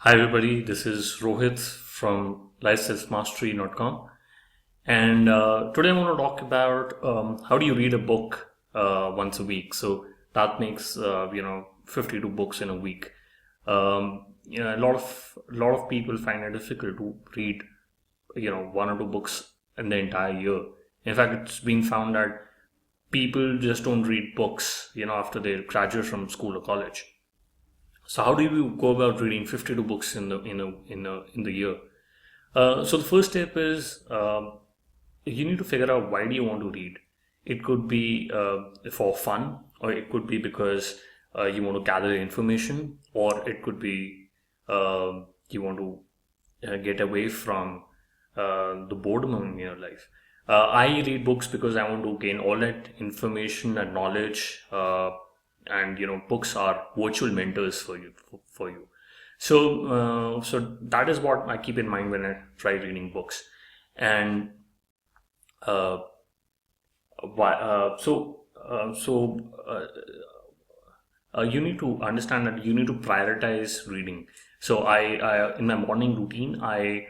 Hi everybody, this is Rohit from lifeselfmastery.com, and today I want to talk about how do you read a book once a week. So that makes 52 books in a week. A lot of people find it difficult to read one or two books in the entire year. In fact, it's been found that people just don't read books after they graduate from school or college. So how do you go about reading 52 books in the year? So the first step is you need to figure out why do you want to read. It could be for fun, or it could be because you want to gather information, or it could be you want to get away from the boredom in your life. I read books because I want to gain all that information and knowledge, and books are virtual mentors for you. So that is what I keep in mind when I try reading books, and uh, why, you need to understand that you need to prioritize reading. So I in my morning routine, I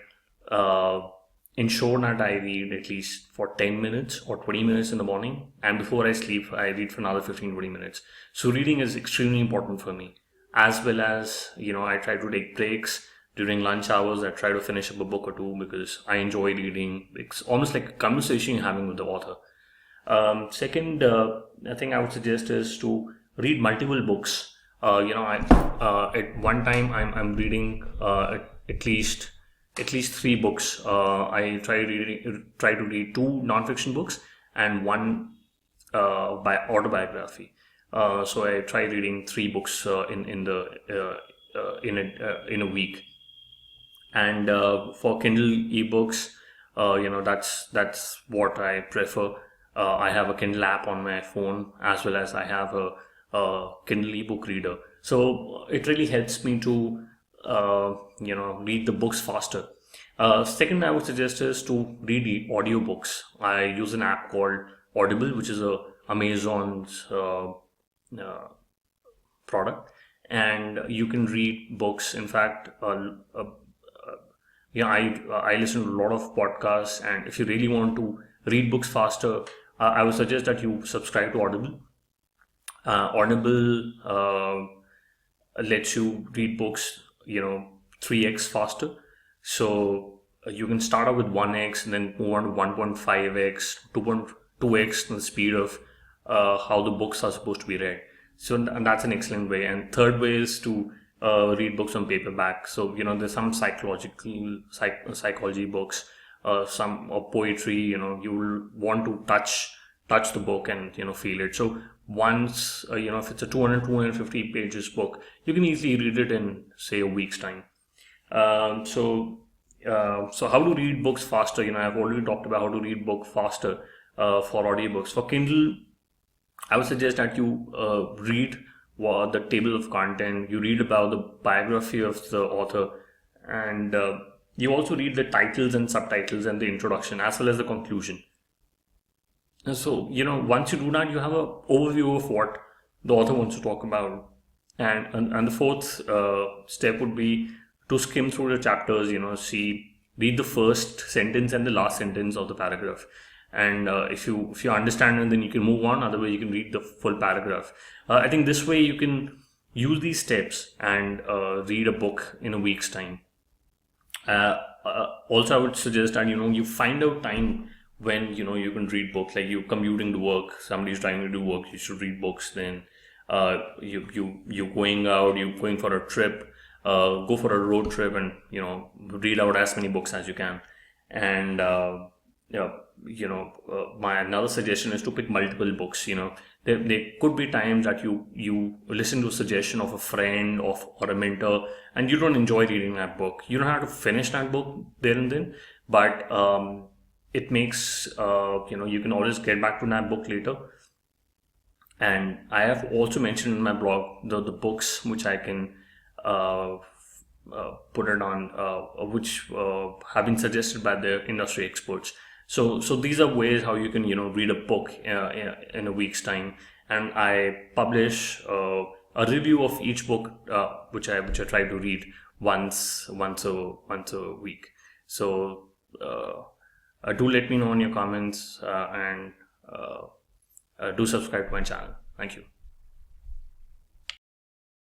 uh, ensure that I read at least for 10 minutes or 20 minutes in the morning, and before I sleep I read for another 15-20 minutes. So reading is extremely important for me, as well as I try to take breaks during lunch hours. I try to finish up a book or two because I enjoy reading. It's almost like a conversation you're having with the author. Second, I think I would suggest is to read multiple books. At one time I'm reading at least three books. I try to read two nonfiction books and one by autobiography. So I try reading three books in a week. And for Kindle ebooks, that's what I prefer. I have a Kindle app on my phone, as well as I have a Kindle ebook reader. So it really helps me to read the books faster. Second, I would suggest is to read the audiobooks. I use an app called Audible, which is a Amazon's product, and you can read books. In fact, I listen to a lot of podcasts, and if you really want to read books faster, I would suggest that you subscribe to Audible. Audible lets you read books, 3x faster. So you can start out with 1x and then move on to 1.5x, 2.2x the speed of how the books are supposed to be read. So and that's an excellent way. And third way is to read books on paperback. So there's some psychology books, some or poetry. You will want to touch the book and feel it. So once if it's a 250 pages book, you can easily read it in, say, a week's time. So how to read books faster? I've already talked about how to read book faster for audiobooks. For Kindle, I would suggest that you read the table of content. You read about the biography of the author, and you also read the titles and subtitles and the introduction, as well as the conclusion. And so once you do that, you have a overview of what the author wants to talk about. And the fourth step would be to skim through the chapters. Read the first sentence and the last sentence of the paragraph, and if you understand it, then you can move on. Otherwise, you can read the full paragraph. I think this way you can use these steps and read a book in a week's time. Also, I would suggest that you find out time when you can read books. Like you commuting to work, somebody's trying to do work, you should read books. Then you're going out, you're going for a trip, go for a road trip, and read out as many books as you can. And my another suggestion is to pick multiple books. There could be times that you listen to a suggestion of a friend or a mentor, and you don't enjoy reading that book. You don't have to finish that book there and then, but it makes you can always get back to that book later. And I have also mentioned in my blog the books which I can put it on, which have been suggested by the industry experts. So these are ways how you can read a book in a week's time. And I publish a review of each book which I try to read once a week. So do let me know in your comments, and do subscribe to my channel. Thank you.